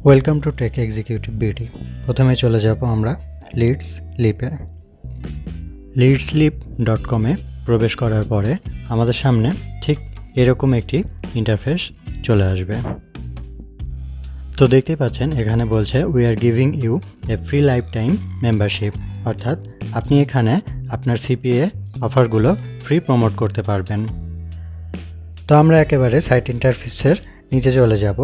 Welcome to tech executive BD. প্রথমে চলে যাব আমরা লিডস লিপে। leadslip.com-এ প্রবেশ করার পরে আমাদের সামনে ঠিক এরকম একটি ইন্টারফেস চলে আসবে। তো দেখতেই পাচ্ছেন এখানে বলছে we are giving you a free lifetime membership, অর্থাৎ আপনি এখানে আপনার সিপিএ অফারগুলো ফ্রি প্রমোট করতে পারবেন। তো আমরা একেবারে সাইট ইন্টারফেসের নিচে চলে যাব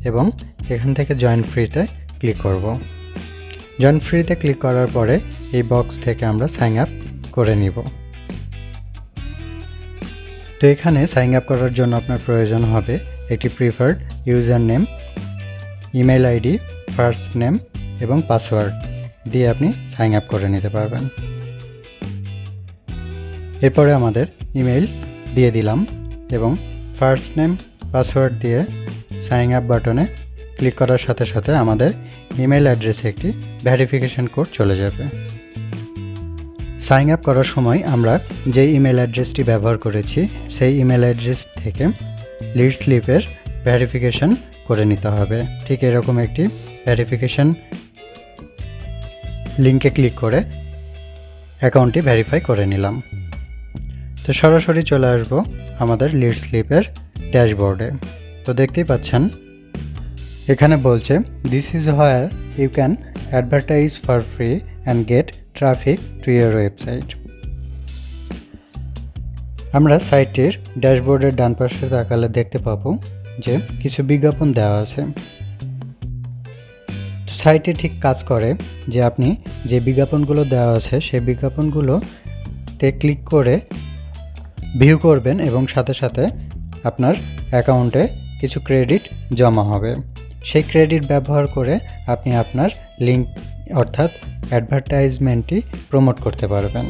এবং এখান থেকে জয়েন ফ্রিতে ক্লিক করব। জয়েন ফ্রিতে ক্লিক করার পরে এই বক্স থেকে আমরা সাইন আপ করে নিব। তো এখানে সাইন আপ করার জন্য আপনার প্রয়োজন হবে একটি preferred user name, email ID, first name এবং পাসওয়ার্ড দিয়ে আপনি সাইন আপ করে নিতে পারবেন। এরপরে আমাদের ইমেল দিয়ে দিলাম এবং ফার্স্ট নেম পাসওয়ার্ড দিয়ে সাইন আপ বাটনে ক্লিক করার সাথে সাথে আমাদের ইমেল অ্যাড্রেসে একটি ভেরিফিকেশন কোড চলে যাবে। সাইন আপ করার সময় আমরা যে ইমেল অ্যাড্রেসটি ব্যবহার করেছি সেই ইমেল অ্যাড্রেস থেকে লিড স্লিপের ভেরিফিকেশন করে নিতে হবে। ঠিক এরকম একটি ভেরিফিকেশন লিঙ্কে ক্লিক করে অ্যাকাউন্টটি ভেরিফাই করে নিলাম। তো সরাসরি চলে আসবো আমাদের লিড স্লিপের ড্যাশবোর্ডে। তো দেখতেই পাচ্ছেন এখানে বলছে this is where you can advertise for free and get traffic to your website. আমরা সাইটের ড্যাশবোর্ডের ডান পাশে তাকালে দেখতে পাবো যে কিছু বিজ্ঞাপন দেওয়া আছে। সাইটে ঠিক কাজ করে যে আপনি যে বিজ্ঞাপনগুলো দেওয়া আছে সেই বিজ্ঞাপনগুলোতে ক্লিক করে ভিউ করবেন এবং সাথে সাথে আপনার অ্যাকাউন্টে কিছু ক্রেডিট জমা হবে। সেই ক্রেডিট ব্যবহার করে আপনি আপনার লিঙ্ক অর্থাৎ অ্যাডভার্টাইজমেন্টটি প্রমোট করতে পারবেন।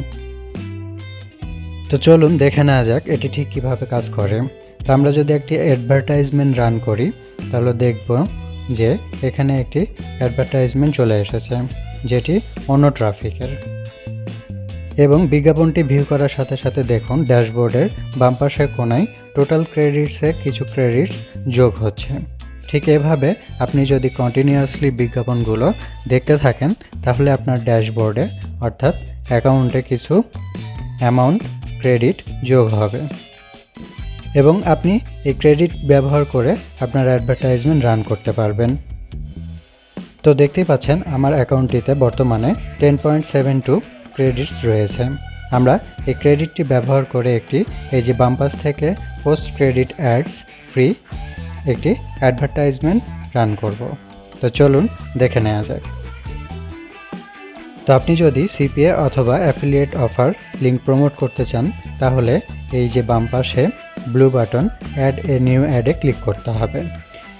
তো চলুন দেখে নেওয়া যাক এটি ঠিক কীভাবে কাজ করে। তো আমরা যদি একটি অ্যাডভার্টাইজমেন্ট রান করি তাহলে দেখব যে এখানে একটি অ্যাডভার্টাইজমেন্ট চলে এসেছে যেটি অন্য ট্রাফিকের, এবং বিজ্ঞাপনটি ভিউ করার সাথে সাথে দেখুন ড্যাশবোর্ডের বাম পাশের কোণায় টোটাল ক্রেডিটসে কিছু ক্রেডিটস যোগ হচ্ছে। ঠিক এভাবে আপনি যদি কন্টিনিউয়াসলি বিজ্ঞাপনগুলো দেখতে থাকেন তাহলে আপনার ড্যাশবোর্ডে অর্থাৎ অ্যাকাউন্টে কিছু অ্যামাউন্ট ক্রেডিট যোগ হবে এবং আপনি এই ক্রেডিট ব্যবহার করে আপনার অ্যাডভার্টাইজমেন্ট রান করতে পারবেন। তো দেখতেই পাচ্ছেন আমার অ্যাকাউন্টটিতে বর্তমানে 10.72 ক্রেডিটস রয়েছে। আমরা এই ক্রেডিটটি ব্যবহার করে একটি এই যে বাম পাশ থেকে পোস্ট ক্রেডিট অ্যাডস ফ্রি একটি অ্যাডভার্টাইজমেন্ট রান করব। তো চলুন দেখে নেওয়া যাক। তো আপনি যদি সিপিএ অথবা অ্যাফিলিয়েট অফার লিঙ্ক প্রমোট করতে চান তাহলে এই যে বাম পাশে blue button add a new অ্যাডে ক্লিক করতে হবে।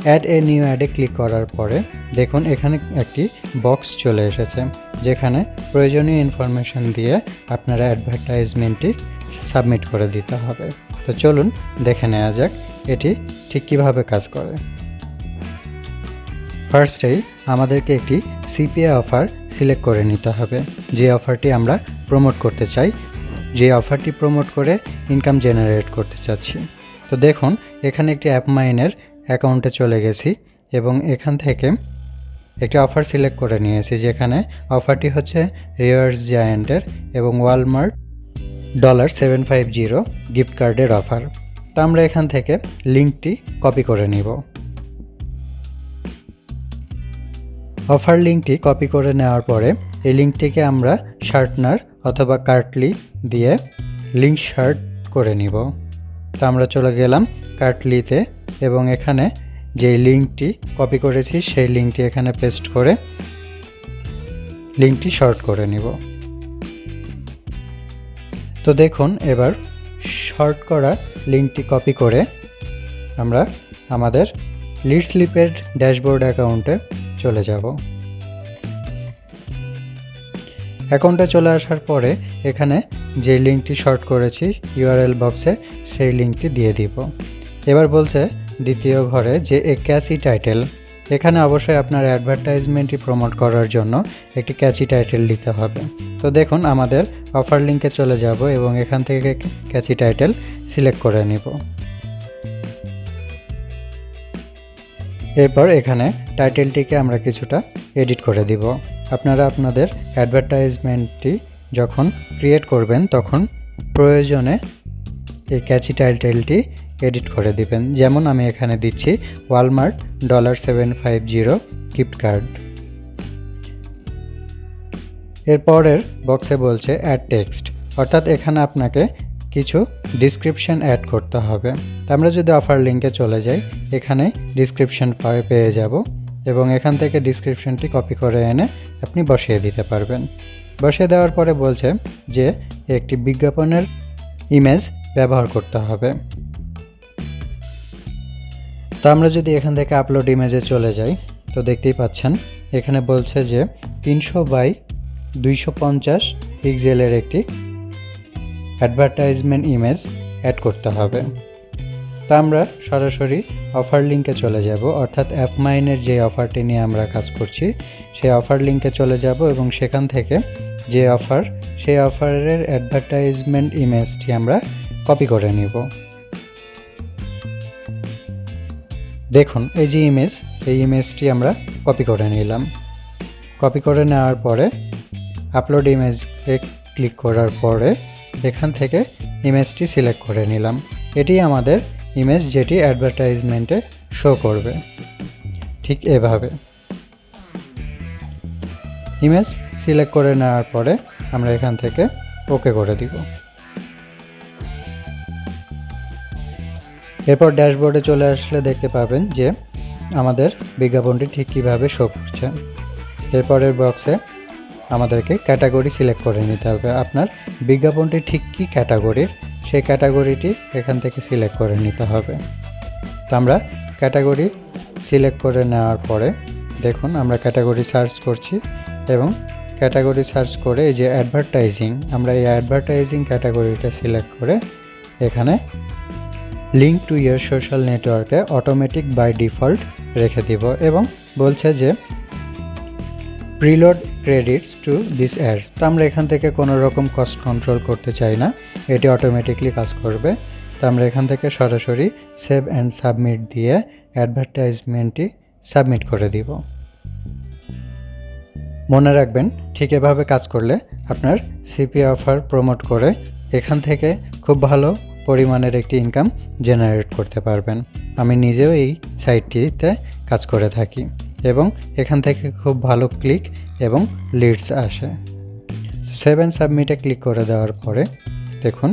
অ্যাড এ নিউ অ্যাডে ক্লিক করার পরে দেখুন এখানে একটি বক্স চলে এসেছে যেখানে প্রয়োজনীয় ইনফরমেশন দিয়ে আপনারা অ্যাডভার্টাইজমেন্টটি সাবমিট করে দিতে হবে। তো চলুন দেখে নেওয়া যাক এটি ঠিক কীভাবে কাজ করে। ফার্স্টেই আমাদেরকে একটি সিপিএ অফার সিলেক্ট করে নিতে হবে, যে অফারটি আমরা প্রমোট করতে চাই, যে অফারটি প্রমোট করে ইনকাম জেনারেট করতে চাচ্ছি। তো দেখুন এখানে একটি অ্যাপমাইনের অ্যাকাউন্টে চলে গেছি এবং এখান থেকে একটি অফার সিলেক্ট করে নিয়েছি যেখানে অফারটি হচ্ছে রিয়ার্স জায়ান্টের এবং ওয়ালমার্ট $750 গিফট কার্ডের অফার। তো আমরা এখান থেকে লিঙ্কটি কপি করে নিব। অফার লিঙ্কটি কপি করে নেওয়ার পরে এই লিঙ্কটিকে আমরা শার্টনার অথবা কার্টলি দিয়ে লিঙ্ক শার্ট করে নিব। তো আমরা চলে গেলাম কার্টলিতে এবং এখানে যে লিঙ্কটি কপি করেছি সেই লিঙ্কটি এখানে পেস্ট করে লিঙ্কটি শর্ট করে নিব। তো দেখুন এবার শর্ট করা লিঙ্কটি কপি করে আমরা আমাদের লিড স্লিপের ড্যাশবোর্ড অ্যাকাউন্টে চলে যাব। অ্যাকাউন্টে চলে আসার পরে এখানে যে লিঙ্কটি শর্ট করেছি ইউআরএল বক্সে সেই লিঙ্কটি দিয়ে দিব। এবার বলছে দ্বিতীয় ঘরে যে এ ক্যাচি টাইটেল, এখানে অবশ্যই আপনার অ্যাডভার্টাইজমেন্টটি প্রমোট করার জন্য একটি ক্যাচি টাইটেল দিতে হবে। তো দেখুন আমাদের অফার লিঙ্কে চলে যাব এবং এখান থেকে ক্যাচি টাইটেল সিলেক্ট করে নিব। এরপর এখানে টাইটেলটিকে আমরা কিছুটা এডিট করে দিব। আপনারা আপনাদের অ্যাডভার্টাইজমেন্টটি যখন ক্রিয়েট করবেন তখন প্রয়োজনে এই ক্যাচি টাইটেলটি এডিট করে দিবেন। যেমন আমি এখানে দিচ্ছি ওয়ালমার্ট $750 গিফট কার্ড। এরপরের বক্সে বলছে অ্যাড টেক্সট, অর্থাৎ এখানে আপনাকে কিছু ডিসক্রিপশন অ্যাড করতে হবে। তো আমরা যদি অফার লিঙ্কে চলে যাই, এখানে ডিসক্রিপশন পেয়ে যাব এবং এখান থেকে ডিসক্রিপশনটি কপি করে এনে আপনি বসিয়ে দিতে পারবেন। বসিয়ে দেওয়ার পরে বলছে যে একটি বিজ্ঞাপনের ইমেজ ব্যবহার করতে হবে। তো আমরা যদি এখান থেকে আপলোড ইমেজে চলে যাই, তো দেখতেই পাচ্ছেন এখানে বলছে যে 300x250 পিক্সেলের একটি অ্যাডভার্টাইজমেন্ট ইমেজ অ্যাড করতে হবে। তা আমরা সরাসরি অফার লিঙ্কে চলে যাব, অর্থাৎ অ্যাপমাইনের যে অফারটি নিয়ে আমরা কাজ করছি সেই অফার লিঙ্কে চলে যাব এবং সেখান থেকে যে অফার সেই অফারের অ্যাডভার্টাইজমেন্ট ইমেজটি আমরা কপি করে নিব। দেখুন এই যে ইমেজ, এই ইমেজটি আমরা কপি করে নিলাম। কপি করে নেওয়ার পরে আপলোড ইমেজে ক্লিক করার পরে এখান থেকে ইমেজটি সিলেক্ট করে নিলাম। এটি আমাদের ইমেজ যেটি অ্যাডভার্টাইজমেন্টে শো করবে। ঠিক এভাবে ইমেজ সিলেক্ট করে নেওয়ার পরে আমরা এখান থেকে ওকে করে দিব। এরপর ড্যাশবোর্ডে চলে আসলে দেখতে পাবেন যে আমাদের বিজ্ঞাপনটি ঠিক কীভাবে শো করছে। এরপরের বক্সে আমাদেরকে ক্যাটাগরি সিলেক্ট করে নিতে হবে। আপনার বিজ্ঞাপনটি ঠিক কী ক্যাটাগরির সেই ক্যাটাগরিটি এখান থেকে সিলেক্ট করে নিতে হবে। তো আমরা ক্যাটাগরি সিলেক্ট করে নেওয়ার পরে দেখুন আমরা ক্যাটাগরি সার্চ করছি এবং ক্যাটাগরি সার্চ করে এই যে অ্যাডভার্টাইজিং, আমরা এই অ্যাডভার্টাইজিং ক্যাটাগরিটা সিলেক্ট করে এখানে লিঙ্ক টু ইয়ার সোশ্যাল নেটওয়ার্কে অটোমেটিক বাই ডিফল্ট রেখে দিব এবং বলছে যে preload credits to this ads. তো আমরা এখান থেকে কোনো রকম কস্ট কন্ট্রোল করতে চাই না, এটি অটোমেটিকলি কাজ করবে। তো আমরা এখান থেকে সরাসরি সেভ অ্যান্ড সাবমিট দিয়ে অ্যাডভার্টাইজমেন্টটি সাবমিট করে দিব। মনে রাখবেন ঠিক এভাবে কাজ করলে আপনার সিপিএ অফার প্রমোট করে এখান থেকে খুব ভালো পরিমাণের একটি ইনকাম জেনারেট করতে পারবেন। আমি নিজেও এই সাইটটিতে কাজ করে থাকি এবং এখান থেকে খুব ভালো ক্লিক এবং লিডস আসে। সেভ অ্যান্ড সাবমিটে ক্লিক করে দেওয়ার পরে দেখুন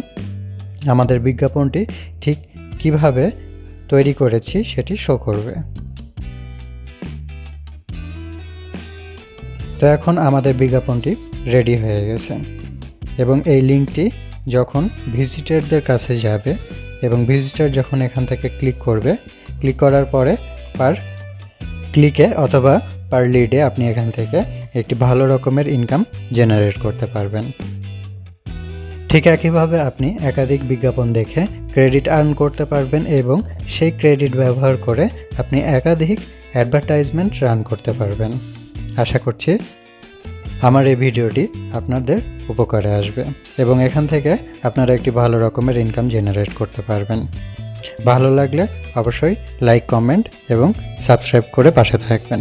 আমাদের বিজ্ঞাপনটি ঠিক কিভাবে তৈরি করেছি সেটি শো করবে। তো এখন আমাদের বিজ্ঞাপনটি রেডি হয়ে গেছে এবং এই লিঙ্কটি যখন ভিজিটরদের কাছে যাবে এবং ভিজিটর যখন এখান থেকে ক্লিক করবে, ক্লিক করার পরে পার ক্লিকে অথবা পার লিডে আপনি এখান থেকে একটি ভালো রকমের ইনকাম জেনারেট করতে পারবেন। ঠিক একইভাবে আপনি একাধিক বিজ্ঞাপন দেখে ক্রেডিট আর্ন করতে পারবেন এবং সেই ক্রেডিট ব্যবহার করে আপনি একাধিক অ্যাডভার্টাইজমেন্ট রান করতে পারবেন। আশা করছি আমার এই ভিডিওটি আপনাদের উপকারে আসবে এবং এখান থেকে আপনারা একটি ভালো রকমের ইনকাম জেনারেট করতে পারবেন। ভালো লাগলে অবশ্যই লাইক, কমেন্ট এবং সাবস্ক্রাইব করে পাশে থাকবেন।